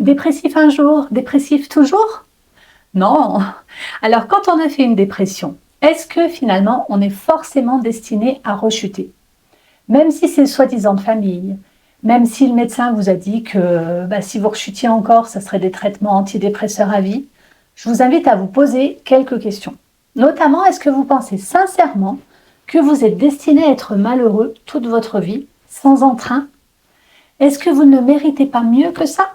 Dépressif un jour, dépressif toujours? Non. Alors quand on a fait une dépression, est-ce que finalement on est forcément destiné à rechuter? Même si c'est soi-disant de famille, même si le médecin vous a dit que si vous rechutiez encore, ça serait des traitements antidépresseurs à vie, je vous invite à vous poser quelques questions. Notamment, est-ce que vous pensez sincèrement que vous êtes destiné à être malheureux toute votre vie, sans entrain? Est-ce que vous ne méritez pas mieux que ça?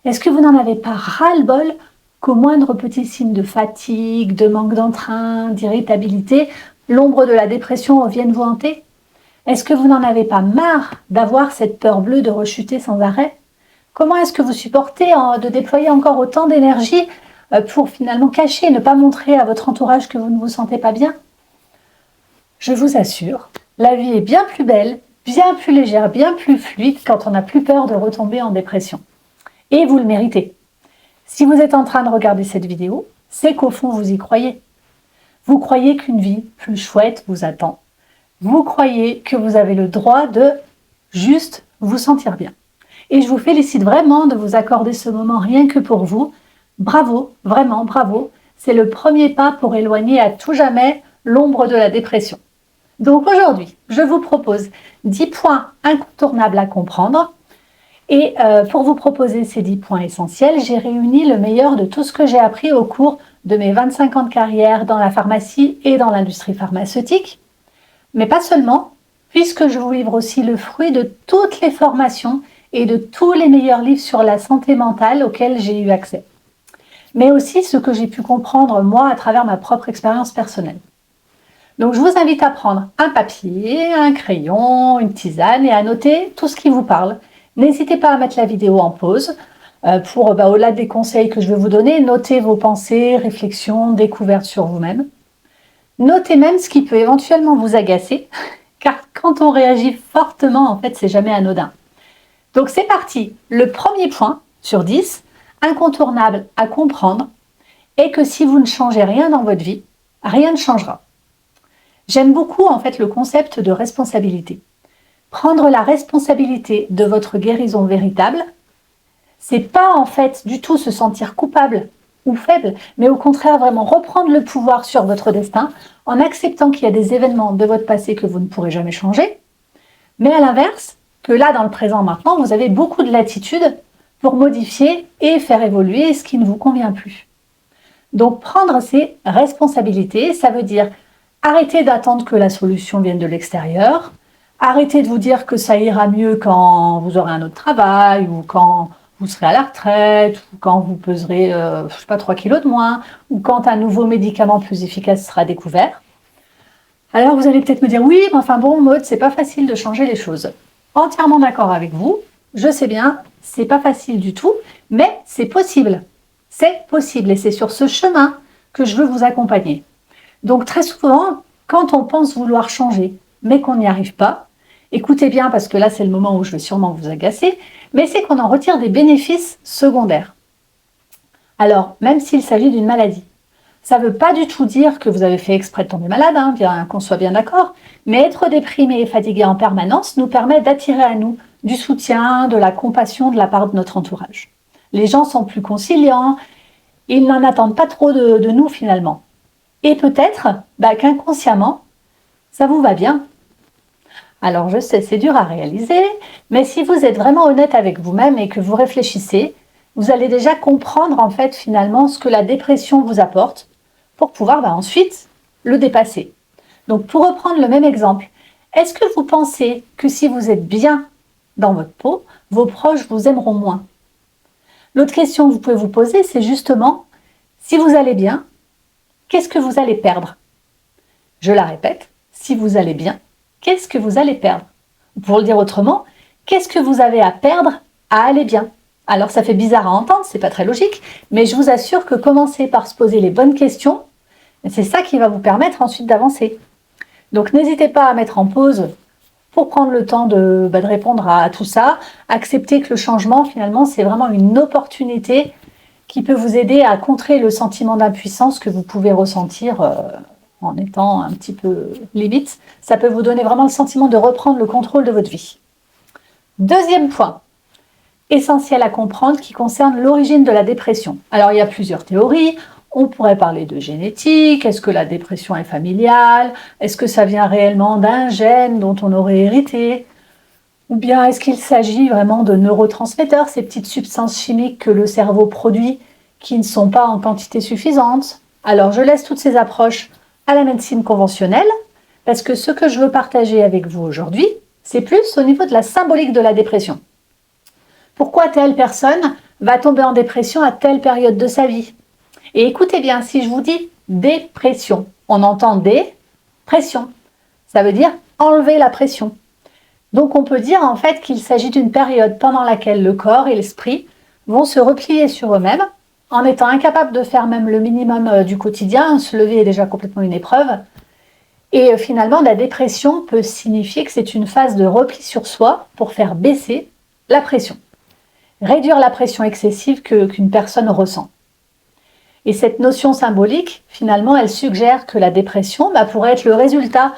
Est-ce que vous n'en avez pas ras-le-bol qu'au moindre petit signe de fatigue, de manque d'entrain, d'irritabilité, l'ombre de la dépression vienne vous hanter? Est-ce que vous n'en avez pas marre d'avoir cette peur bleue de rechuter sans arrêt? Comment est-ce que vous supportez de déployer encore autant d'énergie pour finalement cacher et ne pas montrer à votre entourage que vous ne vous sentez pas bien? Je vous assure, la vie est bien plus belle, bien plus légère, bien plus fluide quand on n'a plus peur de retomber en dépression. Et vous le méritez. Si vous êtes en train de regarder cette vidéo, c'est qu'au fond vous y croyez. Vous croyez qu'une vie plus chouette vous attend. Vous croyez que vous avez le droit de juste vous sentir bien. Et je vous félicite vraiment de vous accorder ce moment rien que pour vous. Bravo, vraiment bravo. C'est le premier pas pour éloigner à tout jamais l'ombre de la dépression. Donc aujourd'hui, je vous propose 10 points incontournables à comprendre. Et pour vous proposer ces 10 points essentiels, j'ai réuni le meilleur de tout ce que j'ai appris au cours de mes 25 ans de carrière dans la pharmacie et dans l'industrie pharmaceutique. Mais pas seulement, puisque je vous livre aussi le fruit de toutes les formations et de tous les meilleurs livres sur la santé mentale auxquels j'ai eu accès. Mais aussi ce que j'ai pu comprendre moi à travers ma propre expérience personnelle. Donc je vous invite à prendre un papier, un crayon, une tisane et à noter tout ce qui vous parle. N'hésitez pas à mettre la vidéo en pause pour, au-delà des conseils que je vais vous donner, noter vos pensées, réflexions, découvertes sur vous-même. Notez même ce qui peut éventuellement vous agacer, car quand on réagit fortement, en fait, c'est jamais anodin. Donc c'est parti. Le premier point sur 10, incontournable à comprendre, est que si vous ne changez rien dans votre vie, rien ne changera. J'aime beaucoup en fait le concept de responsabilité. Prendre la responsabilité de votre guérison véritable, c'est pas en fait du tout se sentir coupable ou faible, mais au contraire vraiment reprendre le pouvoir sur votre destin en acceptant qu'il y a des événements de votre passé que vous ne pourrez jamais changer, mais à l'inverse, que là dans le présent maintenant, vous avez beaucoup de latitude pour modifier et faire évoluer ce qui ne vous convient plus. Donc prendre ces responsabilités, ça veut dire arrêter d'attendre que la solution vienne de l'extérieur, arrêtez de vous dire que ça ira mieux quand vous aurez un autre travail ou quand vous serez à la retraite ou quand vous peserez, 3 kilos de moins ou quand un nouveau médicament plus efficace sera découvert. Alors vous allez peut-être me dire, oui, mais enfin bon, Maud, c'est pas facile de changer les choses. Entièrement d'accord avec vous, je sais bien, c'est pas facile du tout, mais c'est possible. C'est possible et c'est sur ce chemin que je veux vous accompagner. Donc très souvent, quand on pense vouloir changer, mais qu'on n'y arrive pas, écoutez bien parce que là c'est le moment où je vais sûrement vous agacer, mais c'est qu'on en retire des bénéfices secondaires. Alors, même s'il s'agit d'une maladie, ça ne veut pas du tout dire que vous avez fait exprès de tomber malade, bien qu'on soit bien d'accord, mais être déprimé et fatigué en permanence nous permet d'attirer à nous du soutien, de la compassion de la part de notre entourage. Les gens sont plus conciliants, ils n'en attendent pas trop de nous finalement. Et peut-être qu'inconsciemment, ça vous va bien. Alors je sais, c'est dur à réaliser, mais si vous êtes vraiment honnête avec vous-même et que vous réfléchissez, vous allez déjà comprendre en fait finalement ce que la dépression vous apporte pour pouvoir ensuite le dépasser. Donc pour reprendre le même exemple, est-ce que vous pensez que si vous êtes bien dans votre peau, vos proches vous aimeront moins? L'autre question que vous pouvez vous poser, c'est justement, si vous allez bien, qu'est-ce que vous allez perdre? Je la répète, si vous allez bien, qu'est-ce que vous allez perdre? Pour le dire autrement, qu'est-ce que vous avez à perdre à aller bien? Alors ça fait bizarre à entendre, c'est pas très logique, mais je vous assure que commencer par se poser les bonnes questions, c'est ça qui va vous permettre ensuite d'avancer. Donc n'hésitez pas à mettre en pause pour prendre le temps de répondre à tout ça, accepter que le changement finalement c'est vraiment une opportunité qui peut vous aider à contrer le sentiment d'impuissance que vous pouvez ressentir en étant un petit peu limite. Ça peut vous donner vraiment le sentiment de reprendre le contrôle de votre vie. Deuxième point, essentiels à comprendre qui concernent l'origine de la dépression. Alors, il y a plusieurs théories. On pourrait parler de génétique. Est-ce que la dépression est familiale? Est-ce que ça vient réellement d'un gène dont on aurait hérité? Ou bien est-ce qu'il s'agit vraiment de neurotransmetteurs, ces petites substances chimiques que le cerveau produit qui ne sont pas en quantité suffisante? Alors, je laisse toutes ces approches à la médecine conventionnelle parce que ce que je veux partager avec vous aujourd'hui, c'est plus au niveau de la symbolique de la dépression. Pourquoi telle personne va tomber en dépression à telle période de sa vie? Et écoutez bien, si je vous dis dépression, on entend dépression. Ça veut dire enlever la pression. Donc on peut dire en fait qu'il s'agit d'une période pendant laquelle le corps et l'esprit vont se replier sur eux-mêmes en étant incapables de faire même le minimum du quotidien. Se lever est déjà complètement une épreuve. Et finalement, la dépression peut signifier que c'est une phase de repli sur soi pour faire baisser la pression. Réduire la pression excessive qu'une personne ressent. Et cette notion symbolique, finalement, elle suggère que la dépression pourrait être le résultat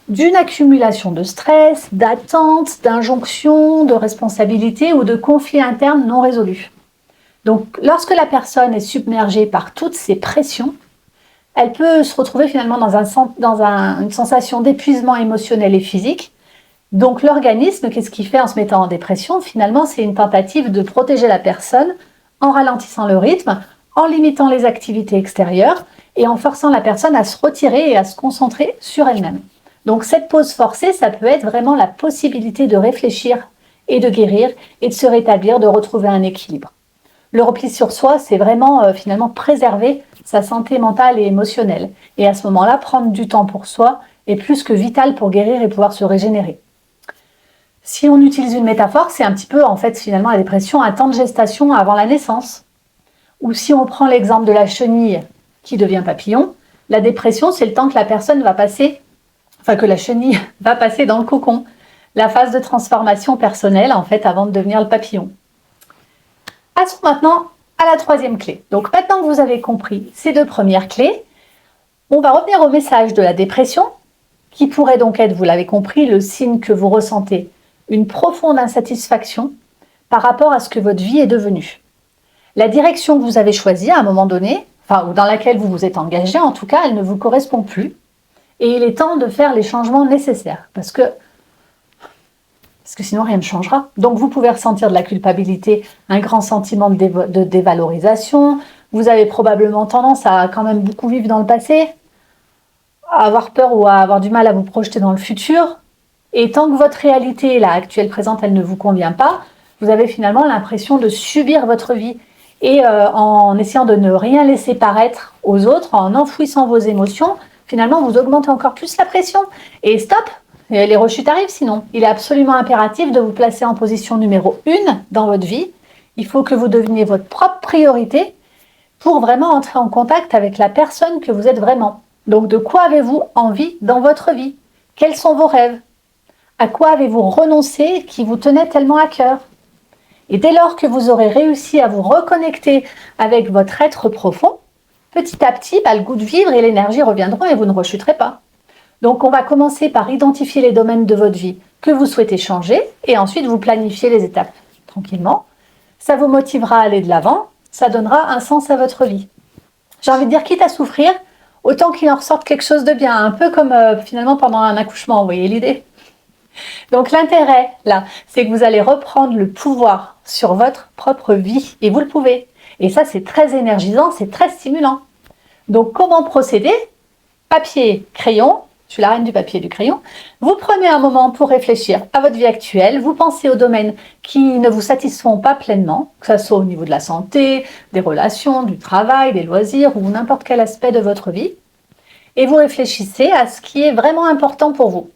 d'une accumulation de stress, d'attentes, d'injonctions, de responsabilités ou de conflits internes non résolus. Donc, lorsque la personne est submergée par toutes ces pressions, elle peut se retrouver finalement dans une sensation d'épuisement émotionnel et physique. Donc, l'organisme, qu'est-ce qu'il fait en se mettant en dépression? Finalement, c'est une tentative de protéger la personne en ralentissant le rythme, en limitant les activités extérieures et en forçant la personne à se retirer et à se concentrer sur elle-même. Donc cette pause forcée, ça peut être vraiment la possibilité de réfléchir et de guérir et de se rétablir, de retrouver un équilibre. Le repli sur soi, c'est vraiment finalement préserver sa santé mentale et émotionnelle. Et à ce moment-là, prendre du temps pour soi est plus que vital pour guérir et pouvoir se régénérer. Si on utilise une métaphore, c'est un petit peu en fait finalement la dépression, un temps de gestation avant la naissance. Ou si on prend l'exemple de la chenille qui devient papillon, la dépression, c'est le temps que la personne va passer, que la chenille va passer dans le cocon, la phase de transformation personnelle, en fait, avant de devenir le papillon. Passons maintenant à la troisième clé. Donc maintenant que vous avez compris ces deux premières clés, on va revenir au message de la dépression, qui pourrait donc être, vous l'avez compris, le signe que vous ressentez une profonde insatisfaction par rapport à ce que votre vie est devenue. La direction que vous avez choisie à un moment donné, ou dans laquelle vous vous êtes engagé, en tout cas, elle ne vous correspond plus. Et il est temps de faire les changements nécessaires, parce que sinon rien ne changera. Donc vous pouvez ressentir de la culpabilité, un grand sentiment de dévalorisation. Vous avez probablement tendance à quand même beaucoup vivre dans le passé, à avoir peur ou à avoir du mal à vous projeter dans le futur. Et tant que votre réalité, la actuelle, présente, elle ne vous convient pas, vous avez finalement l'impression de subir votre vie. Et en essayant de ne rien laisser paraître aux autres, en enfouissant vos émotions, finalement, vous augmentez encore plus la pression. Et stop, les rechutes arrivent sinon. Il est absolument impératif de vous placer en position numéro 1 dans votre vie. Il faut que vous deveniez votre propre priorité pour vraiment entrer en contact avec la personne que vous êtes vraiment. Donc, de quoi avez-vous envie dans votre vie? Quels sont vos rêves? À quoi avez-vous renoncé qui vous tenait tellement à cœur? Et dès lors que vous aurez réussi à vous reconnecter avec votre être profond, petit à petit, le goût de vivre et l'énergie reviendront et vous ne rechuterez pas. Donc on va commencer par identifier les domaines de votre vie que vous souhaitez changer et ensuite vous planifier les étapes tranquillement. Ça vous motivera à aller de l'avant, ça donnera un sens à votre vie. J'ai envie de dire, quitte à souffrir, autant qu'il en ressorte quelque chose de bien, un peu comme finalement pendant un accouchement, vous voyez l'idée? Donc l'intérêt, là, c'est que vous allez reprendre le pouvoir sur votre propre vie, et vous le pouvez. Et ça, c'est très énergisant, c'est très stimulant. Donc comment procéder? Papier, crayon, je suis la reine du papier et du crayon. Vous prenez un moment pour réfléchir à votre vie actuelle, vous pensez aux domaines qui ne vous satisfont pas pleinement, que ce soit au niveau de la santé, des relations, du travail, des loisirs ou n'importe quel aspect de votre vie. Et vous réfléchissez à ce qui est vraiment important pour vous.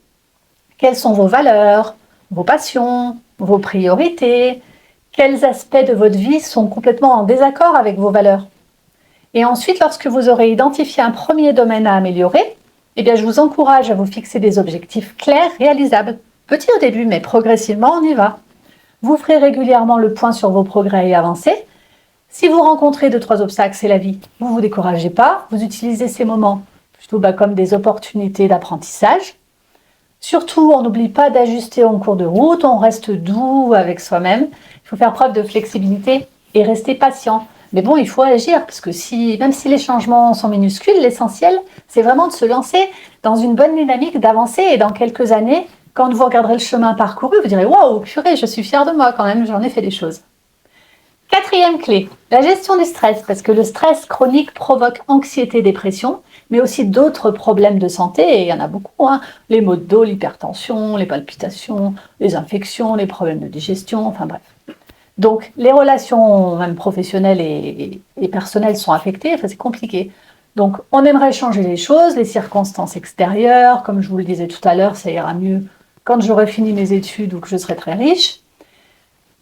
Quelles sont vos valeurs, vos passions, vos priorités? Quels aspects de votre vie sont complètement en désaccord avec vos valeurs? Et ensuite, lorsque vous aurez identifié un premier domaine à améliorer, je vous encourage à vous fixer des objectifs clairs, réalisables. Petits au début, mais progressivement, on y va. Vous ferez régulièrement le point sur vos progrès et avancées. Si vous rencontrez 2-3 obstacles, c'est la vie. Vous ne vous découragez pas, vous utilisez ces moments plutôt comme des opportunités d'apprentissage. Surtout, on n'oublie pas d'ajuster en cours de route, on reste doux avec soi-même. Il faut faire preuve de flexibilité et rester patient. Mais bon, il faut agir, parce que même si les changements sont minuscules, l'essentiel, c'est vraiment de se lancer dans une bonne dynamique, d'avancer. Et dans quelques années, quand vous regarderez le chemin parcouru, vous direz « Waouh, purée, je suis fière de moi quand même, j'en ai fait des choses ». Quatrième clé, la gestion du stress, parce que le stress chronique provoque anxiété, dépression, mais aussi d'autres problèmes de santé, et il y en a beaucoup, hein. Les maux de dos, l'hypertension, les palpitations, les infections, les problèmes de digestion, enfin bref. Donc, les relations même professionnelles et personnelles sont affectées, enfin, c'est compliqué. Donc, on aimerait changer les choses, les circonstances extérieures, comme je vous le disais tout à l'heure, ça ira mieux quand j'aurai fini mes études ou que je serai très riche.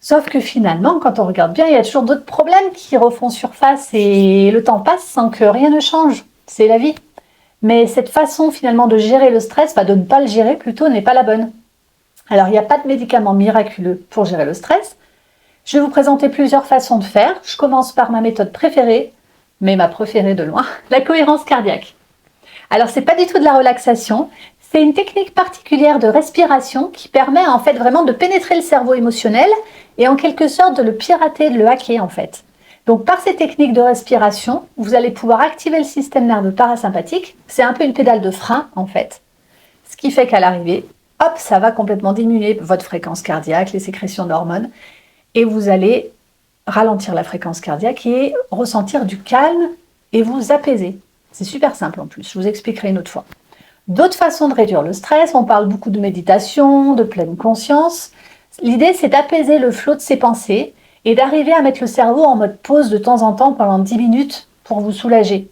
Sauf que finalement, quand on regarde bien, il y a toujours d'autres problèmes qui refont surface et le temps passe sans que rien ne change. C'est la vie. Mais cette façon finalement de gérer le stress, de ne pas le gérer plutôt, n'est pas la bonne. Alors, il n'y a pas de médicament miraculeux pour gérer le stress. Je vais vous présenter plusieurs façons de faire. Je commence par ma méthode préférée, mais ma préférée de loin, la cohérence cardiaque. Alors, c'est pas du tout de la relaxation, c'est une technique particulière de respiration qui permet en fait vraiment de pénétrer le cerveau émotionnel et en quelque sorte de le pirater, de le hacker en fait. Donc par ces techniques de respiration, vous allez pouvoir activer le système nerveux parasympathique. C'est un peu une pédale de frein en fait. Ce qui fait qu'à l'arrivée, hop, ça va complètement diminuer votre fréquence cardiaque, les sécrétions d'hormones, et vous allez ralentir la fréquence cardiaque et ressentir du calme et vous apaiser. C'est super simple en plus, je vous expliquerai une autre fois. D'autres façons de réduire le stress, on parle beaucoup de méditation, de pleine conscience. L'idée, c'est d'apaiser le flot de ses pensées et d'arriver à mettre le cerveau en mode pause de temps en temps pendant 10 minutes pour vous soulager.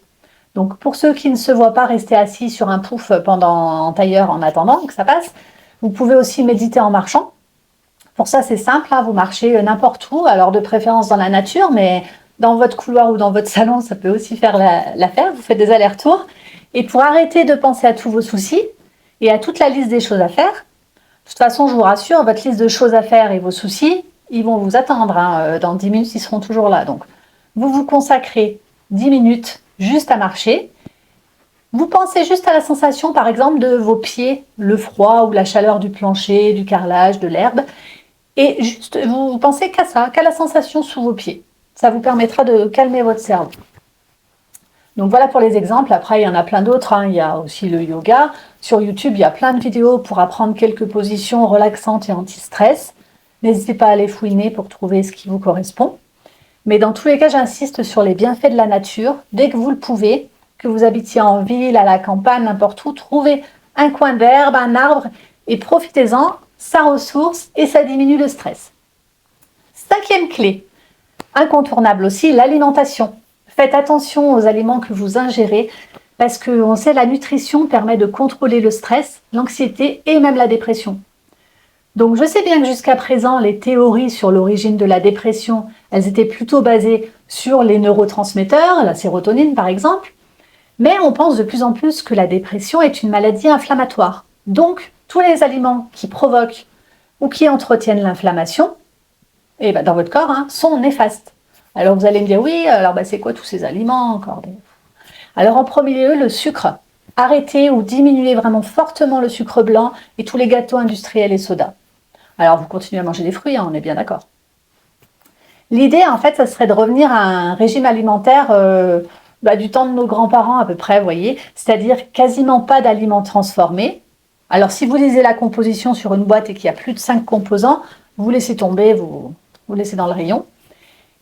Donc pour ceux qui ne se voient pas rester assis sur un pouf en tailleur en attendant que ça passe, vous pouvez aussi méditer en marchant. Pour ça, c'est simple, hein, vous marchez n'importe où, alors de préférence dans la nature, mais dans votre couloir ou dans votre salon, ça peut aussi faire l'affaire. Vous faites des allers-retours. Et pour arrêter de penser à tous vos soucis et à toute la liste des choses à faire, de toute façon, je vous rassure, votre liste de choses à faire et vos soucis, ils vont vous attendre. Hein. Dans 10 minutes, ils seront toujours là. Donc, vous vous consacrez 10 minutes juste à marcher. Vous pensez juste à la sensation, par exemple, de vos pieds, le froid ou la chaleur du plancher, du carrelage, de l'herbe. Et juste, vous pensez qu'à ça, qu'à la sensation sous vos pieds. Ça vous permettra de calmer votre cerveau. Donc voilà pour les exemples. Après, il y en a plein d'autres. Hein. Il y a aussi le yoga. Sur YouTube, il y a plein de vidéos pour apprendre quelques positions relaxantes et anti-stress. N'hésitez pas à les fouiner pour trouver ce qui vous correspond. Mais dans tous les cas, j'insiste sur les bienfaits de la nature. Dès que vous le pouvez, que vous habitiez en ville, à la campagne, n'importe où, trouvez un coin d'herbe, un arbre et profitez-en. Ça ressource et ça diminue le stress. 5e clé, incontournable aussi, l'alimentation. Faites attention aux aliments que vous ingérez parce qu'on sait que la nutrition permet de contrôler le stress, l'anxiété et même la dépression. Donc je sais bien que jusqu'à présent, les théories sur l'origine de la dépression, elles étaient plutôt basées sur les neurotransmetteurs, la sérotonine par exemple, mais on pense de plus en plus que la dépression est une maladie inflammatoire. Donc tous les aliments qui provoquent ou qui entretiennent l'inflammation, dans votre corps, sont néfastes. Alors vous allez me dire, oui, alors c'est quoi tous ces aliments encore? Alors en premier lieu, le sucre. Arrêtez ou diminuez vraiment fortement le sucre blanc et tous les gâteaux industriels et sodas. Alors vous continuez à manger des fruits, on est bien d'accord. L'idée, en fait, ça serait de revenir à un régime alimentaire du temps de nos grands-parents à peu près, vous voyez, c'est-à-dire quasiment pas d'aliments transformés. Alors si vous lisez la composition sur une boîte et qu'il y a plus de 5 composants, vous laissez tomber, vous laissez dans le rayon.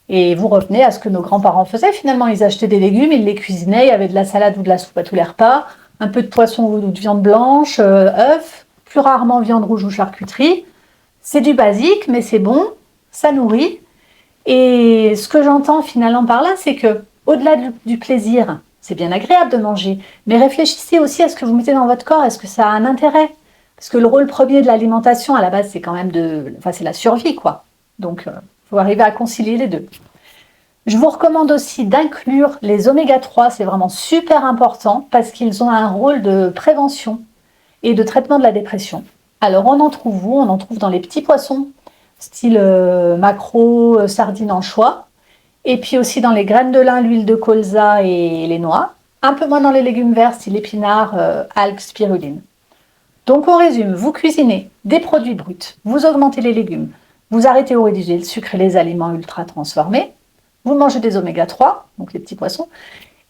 Et vous revenez à ce que nos grands-parents faisaient. Finalement, ils achetaient des légumes, ils les cuisinaient, il y avait de la salade ou de la soupe à tous les repas, un peu de poisson ou de viande blanche, œufs, plus rarement viande rouge ou charcuterie. C'est du basique, mais c'est bon, ça nourrit. Et ce que j'entends finalement par là, c'est que au-delà du plaisir, c'est bien agréable de manger, mais réfléchissez aussi à ce que vous mettez dans votre corps. Est-ce que ça a un intérêt? Parce que le rôle premier de l'alimentation, à la base, c'est quand même c'est la survie, quoi. Donc, faut arriver à concilier les deux. Je vous recommande aussi d'inclure les oméga 3, c'est vraiment super important parce qu'ils ont un rôle de prévention et de traitement de la dépression. Alors on en trouve où? On en trouve dans les petits poissons, style maquereau, sardines, anchois, et puis aussi dans les graines de lin, l'huile de colza et les noix, un peu moins dans les légumes verts, style épinards, algues, spiruline. Donc on résume, vous cuisinez des produits bruts, vous augmentez les légumes, vous arrêtez ou réduisez le sucre et les aliments ultra transformés, vous mangez des oméga 3, donc les petits poissons,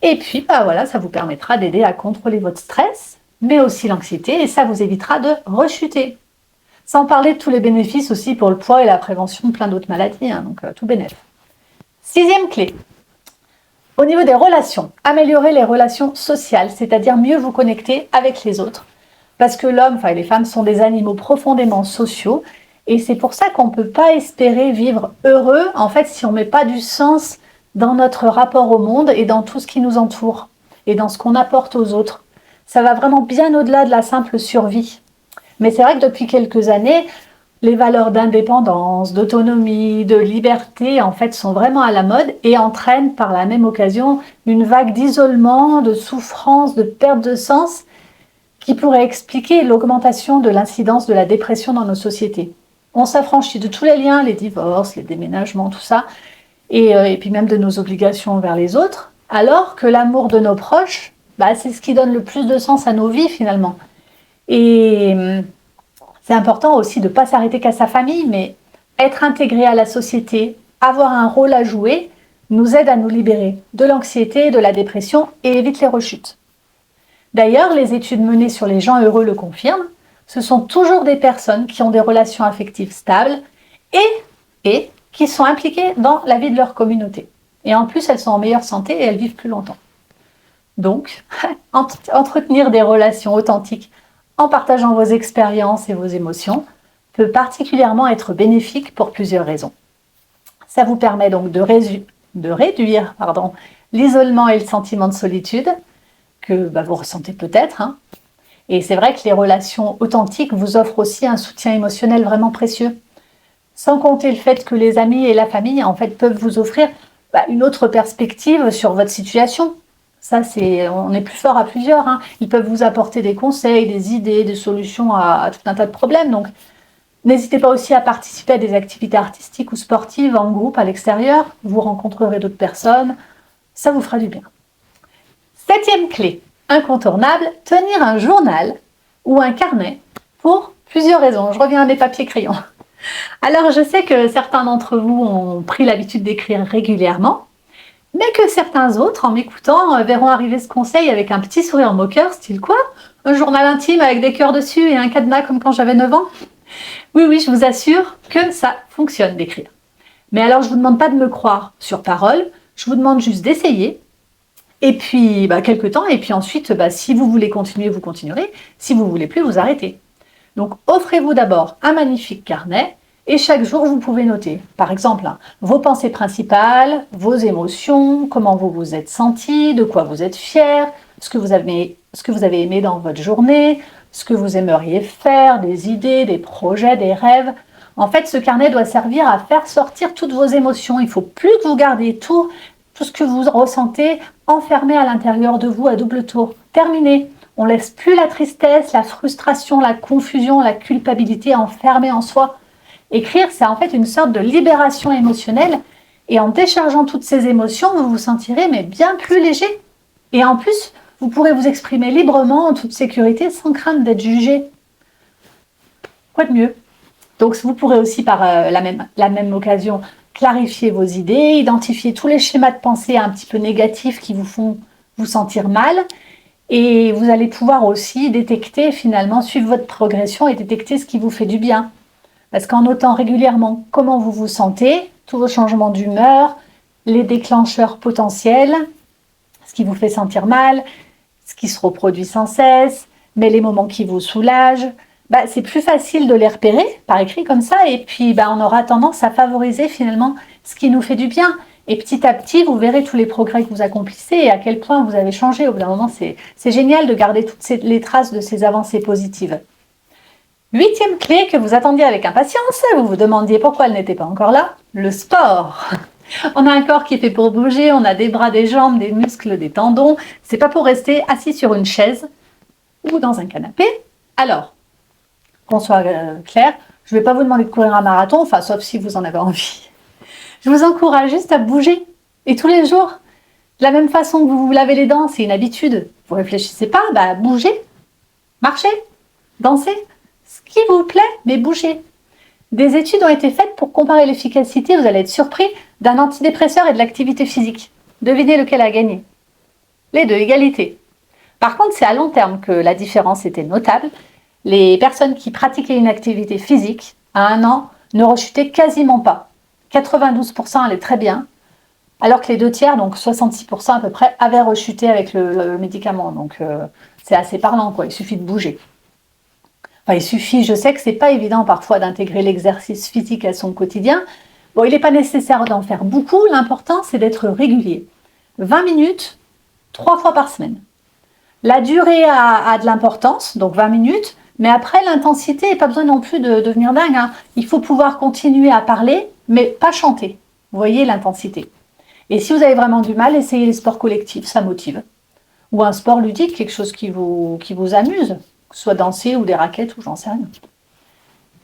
et puis voilà, ça vous permettra d'aider à contrôler votre stress, mais aussi l'anxiété, et ça vous évitera de rechuter. Sans parler de tous les bénéfices aussi pour le poids et la prévention de plein d'autres maladies, donc tout bénéf. 6e clé. Au niveau des relations, améliorer les relations sociales, c'est-à-dire mieux vous connecter avec les autres. Parce que l'homme, et les femmes sont des animaux profondément sociaux, et c'est pour ça qu'on ne peut pas espérer vivre heureux, en fait, si on ne met pas du sens dans notre rapport au monde et dans tout ce qui nous entoure, et dans ce qu'on apporte aux autres. Ça va vraiment bien au-delà de la simple survie. Mais c'est vrai que depuis quelques années, les valeurs d'indépendance, d'autonomie, de liberté, en fait, sont vraiment à la mode et entraînent par la même occasion une vague d'isolement, de souffrance, de perte de sens qui pourrait expliquer l'augmentation de l'incidence de la dépression dans nos sociétés. On s'affranchit de tous les liens, les divorces, les déménagements, tout ça, et puis même de nos obligations envers les autres, alors que l'amour de nos proches, c'est ce qui donne le plus de sens à nos vies finalement. Et c'est important aussi de ne pas s'arrêter qu'à sa famille, mais être intégré à la société, avoir un rôle à jouer, nous aide à nous libérer de l'anxiété, de la dépression et évite les rechutes. D'ailleurs, les études menées sur les gens heureux le confirment, ce sont toujours des personnes qui ont des relations affectives stables et qui sont impliquées dans la vie de leur communauté. Et en plus, elles sont en meilleure santé et elles vivent plus longtemps. Donc, entretenir des relations authentiques en partageant vos expériences et vos émotions peut particulièrement être bénéfique pour plusieurs raisons. Ça vous permet donc de réduire l'isolement et le sentiment de solitude que vous ressentez peut-être. Et c'est vrai que les relations authentiques vous offrent aussi un soutien émotionnel vraiment précieux. Sans compter le fait que les amis et la famille en fait, peuvent vous offrir une autre perspective sur votre situation. Ça, on est plus fort à plusieurs. Ils peuvent vous apporter des conseils, des idées, des solutions à tout un tas de problèmes. Donc, n'hésitez pas aussi à participer à des activités artistiques ou sportives en groupe à l'extérieur. Vous rencontrerez d'autres personnes. Ça vous fera du bien. 7e clé, incontournable, tenir un journal ou un carnet pour plusieurs raisons. Je reviens à mes papiers crayons. Alors, je sais que certains d'entre vous ont pris l'habitude d'écrire régulièrement, mais que certains autres, en m'écoutant, verront arriver ce conseil avec un petit sourire moqueur, style quoi? Un journal intime avec des cœurs dessus et un cadenas comme quand j'avais 9 ans? Oui, je vous assure que ça fonctionne d'écrire. Mais alors, je ne vous demande pas de me croire sur parole, je vous demande juste d'essayer, et puis quelques temps, et puis ensuite, si vous voulez continuer, vous continuerez, si vous ne voulez plus, vous arrêtez. Donc, offrez-vous d'abord un magnifique carnet, et chaque jour, vous pouvez noter, par exemple, vos pensées principales, vos émotions, comment vous vous êtes senti, de quoi vous êtes fier, ce que vous avez aimé dans votre journée, ce que vous aimeriez faire, des idées, des projets, des rêves. En fait, ce carnet doit servir à faire sortir toutes vos émotions. Il ne faut plus que vous gardiez tout ce que vous ressentez enfermé à l'intérieur de vous à double tour. Terminé. On ne laisse plus la tristesse, la frustration, la confusion, la culpabilité enfermées en soi. Écrire, c'est en fait une sorte de libération émotionnelle, et en déchargeant toutes ces émotions, vous vous sentirez bien plus léger. Et en plus, vous pourrez vous exprimer librement, en toute sécurité, sans crainte d'être jugé. Quoi de mieux? Donc vous pourrez aussi par la même occasion clarifier vos idées, identifier tous les schémas de pensée un petit peu négatifs qui vous font vous sentir mal, et vous allez pouvoir aussi détecter, finalement, suivre votre progression et détecter ce qui vous fait du bien. Parce qu'en notant régulièrement comment vous vous sentez, tous vos changements d'humeur, les déclencheurs potentiels, ce qui vous fait sentir mal, ce qui se reproduit sans cesse, mais les moments qui vous soulagent, c'est plus facile de les repérer par écrit comme ça, et puis on aura tendance à favoriser finalement ce qui nous fait du bien. Et petit à petit, vous verrez tous les progrès que vous accomplissez et à quel point vous avez changé. Au bout d'un moment, c'est génial de garder toutes les traces de ces avancées positives. 8e clé que vous attendiez avec impatience, vous vous demandiez pourquoi elle n'était pas encore là, le sport. On a un corps qui est fait pour bouger, on a des bras, des jambes, des muscles, des tendons. C'est pas pour rester assis sur une chaise ou dans un canapé. Alors, qu'on soit clair, je ne vais pas vous demander de courir un marathon, sauf si vous en avez envie. Je vous encourage juste à bouger, et tous les jours. De la même façon que vous vous lavez les dents, c'est une habitude. Vous réfléchissez pas, bougez, marchez. dansez, ce qui vous plaît, mais bougez. Des études ont été faites pour comparer l'efficacité, vous allez être surpris, d'un antidépresseur et de l'activité physique. Devinez lequel a gagné. Les deux, égalité. Par contre, c'est à long terme que la différence était notable. Les personnes qui pratiquaient une activité physique, à 1 an, ne rechutaient quasiment pas. 92% allaient très bien, alors que les 2 tiers, donc 66% à peu près, avaient rechuté avec le médicament. Donc c'est assez parlant, quoi. Il suffit de bouger. Enfin, il suffit, je sais que c'est pas évident parfois d'intégrer l'exercice physique à son quotidien. Bon, il n'est pas nécessaire d'en faire beaucoup, l'important c'est d'être régulier. 20 minutes, 3 fois par semaine. La durée a de l'importance, donc 20 minutes, mais après l'intensité, pas besoin non plus de devenir dingue, hein. Il faut pouvoir continuer à parler, mais pas chanter. Vous voyez l'intensité. Et si vous avez vraiment du mal, essayez les sports collectifs, ça motive. Ou un sport ludique, quelque chose qui vous amuse, que ce soit danser ou des raquettes ou j'en sais rien.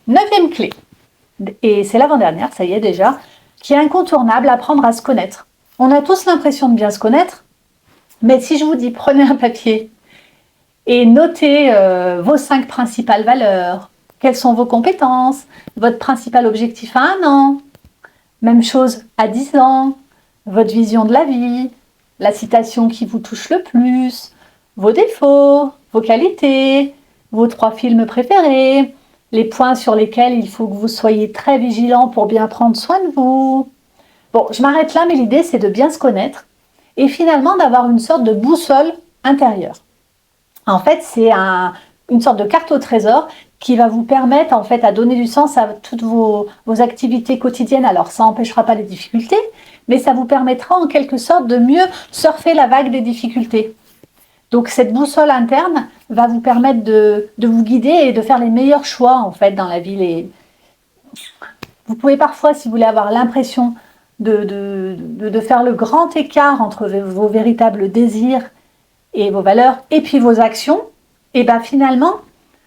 9e clé, et c'est l'avant-dernière, ça y est déjà, qui est incontournable, apprendre à se connaître. On a tous l'impression de bien se connaître, mais si je vous dis prenez un papier et notez vos 5 principales valeurs, quelles sont vos compétences, votre principal objectif à 1 an, même chose à 10 ans, votre vision de la vie, la citation qui vous touche le plus, vos défauts, vos qualités, vos 3 films préférés, les points sur lesquels il faut que vous soyez très vigilant pour bien prendre soin de vous. Bon, je m'arrête là, mais l'idée c'est de bien se connaître et finalement d'avoir une sorte de boussole intérieure. En fait, c'est une sorte de carte au trésor qui va vous permettre en fait à donner du sens à toutes vos activités quotidiennes. Alors ça n'empêchera pas les difficultés, mais ça vous permettra en quelque sorte de mieux surfer la vague des difficultés. Donc cette boussole interne va vous permettre de vous guider et de faire les meilleurs choix en fait dans la vie. Vous pouvez parfois, si vous voulez, avoir l'impression de faire le grand écart entre vos véritables désirs et vos valeurs et puis vos actions. Et bien finalement,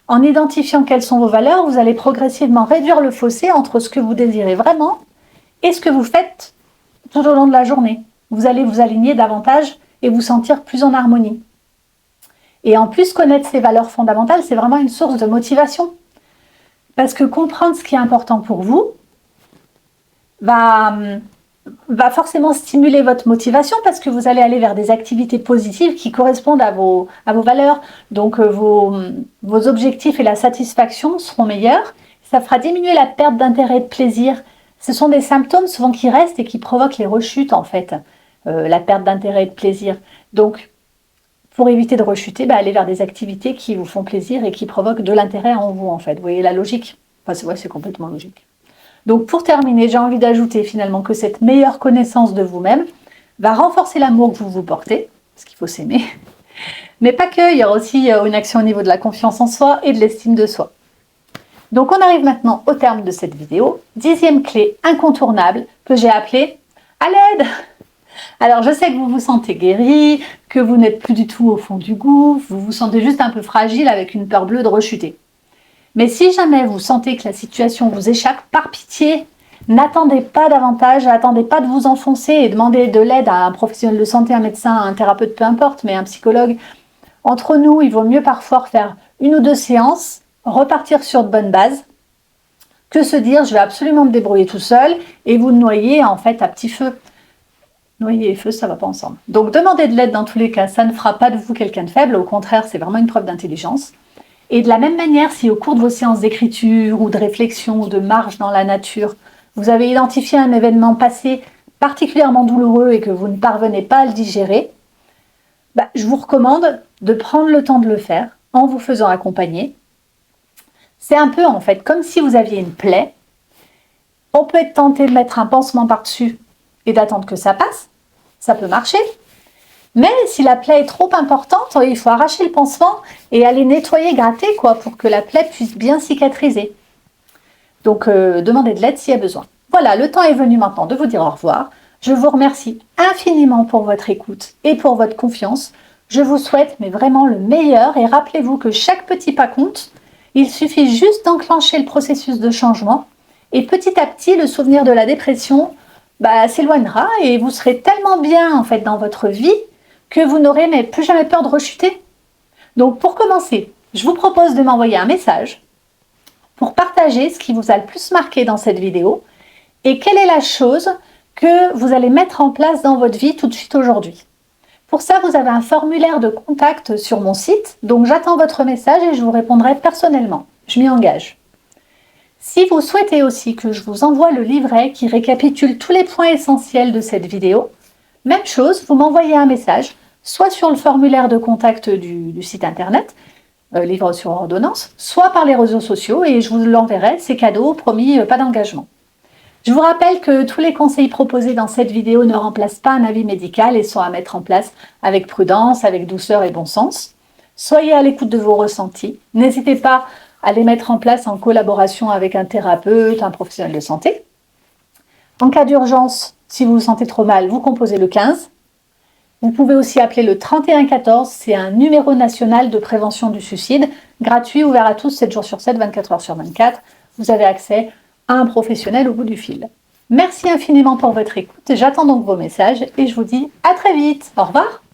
en identifiant quelles sont vos valeurs, vous allez progressivement réduire le fossé entre ce que vous désirez vraiment et ce que vous faites tout au long de la journée. Vous allez vous aligner davantage et vous sentir plus en harmonie. Et en plus, connaître ces valeurs fondamentales, c'est vraiment une source de motivation. Parce que comprendre ce qui est important pour vous va forcément stimuler votre motivation parce que vous allez aller vers des activités positives qui correspondent à vos valeurs. Donc vos objectifs et la satisfaction seront meilleurs. Ça fera diminuer la perte d'intérêt et de plaisir. Ce sont des symptômes souvent qui restent et qui provoquent les rechutes en fait. La perte d'intérêt et de plaisir. Donc pour éviter de rechuter, allez vers des activités qui vous font plaisir et qui provoquent de l'intérêt en vous en fait. Vous voyez la logique? Enfin, c'est complètement logique. Donc pour terminer, j'ai envie d'ajouter finalement que cette meilleure connaissance de vous-même va renforcer l'amour que vous vous portez, parce qu'il faut s'aimer, mais pas que, il y aura aussi une action au niveau de la confiance en soi et de l'estime de soi. Donc on arrive maintenant au terme de cette vidéo. 10e clé incontournable que j'ai appelée « à l'aide ». Alors je sais que vous vous sentez guéri, que vous n'êtes plus du tout au fond du gouffre, vous vous sentez juste un peu fragile avec une peur bleue de rechuter. Mais si jamais vous sentez que la situation vous échappe, par pitié, n'attendez pas davantage, n'attendez pas de vous enfoncer et demandez de l'aide à un professionnel de santé, un médecin, un thérapeute, peu importe, mais un psychologue. Entre nous, il vaut mieux parfois faire 1 ou 2 séances, repartir sur de bonnes bases, que se dire je vais absolument me débrouiller tout seul et vous noyer en fait à petit feu. Noyer et feu, ça ne va pas ensemble. Donc demander de l'aide dans tous les cas, ça ne fera pas de vous quelqu'un de faible, au contraire, c'est vraiment une preuve d'intelligence. Et de la même manière, si au cours de vos séances d'écriture ou de réflexion ou de marche dans la nature, vous avez identifié un événement passé particulièrement douloureux et que vous ne parvenez pas à le digérer, je vous recommande de prendre le temps de le faire en vous faisant accompagner. C'est un peu en fait comme si vous aviez une plaie. On peut être tenté de mettre un pansement par-dessus et d'attendre que ça passe. Ça peut marcher. Mais si la plaie est trop importante, il faut arracher le pansement et aller nettoyer, gratter pour que la plaie puisse bien cicatriser. Donc demandez de l'aide s'il y a besoin. Voilà, le temps est venu maintenant de vous dire au revoir. Je vous remercie infiniment pour votre écoute et pour votre confiance. Je vous souhaite mais vraiment le meilleur et rappelez-vous que chaque petit pas compte. Il suffit juste d'enclencher le processus de changement et petit à petit, le souvenir de la dépression s'éloignera et vous serez tellement bien en fait dans votre vie que vous n'aurez plus jamais peur de rechuter. Donc pour commencer, Je vous propose de m'envoyer un message pour partager ce qui vous a le plus marqué dans cette vidéo et quelle est la chose que vous allez mettre en place dans votre vie tout de suite aujourd'hui. Pour ça, vous avez un formulaire de contact sur mon site, donc j'attends votre message et je vous répondrai personnellement. Je m'y engage. Si vous souhaitez aussi que je vous envoie le livret qui récapitule tous les points essentiels de cette vidéo, même chose, vous m'envoyez un message, soit sur le formulaire de contact du site internet, livre sur ordonnance, soit par les réseaux sociaux et je vous l'enverrai, c'est cadeau, promis, pas d'engagement. Je vous rappelle que tous les conseils proposés dans cette vidéo ne remplacent pas un avis médical et sont à mettre en place avec prudence, avec douceur et bon sens. Soyez à l'écoute de vos ressentis. N'hésitez pas à les mettre en place en collaboration avec un thérapeute, un professionnel de santé. En cas d'urgence, si vous vous sentez trop mal, vous composez le 15. Vous pouvez aussi appeler le 3114, c'est un numéro national de prévention du suicide, gratuit, ouvert à tous, 7 jours sur 7, 24 heures sur 24. Vous avez accès à un professionnel au bout du fil. Merci infiniment pour votre écoute, j'attends donc vos messages et je vous dis à très vite. Au revoir.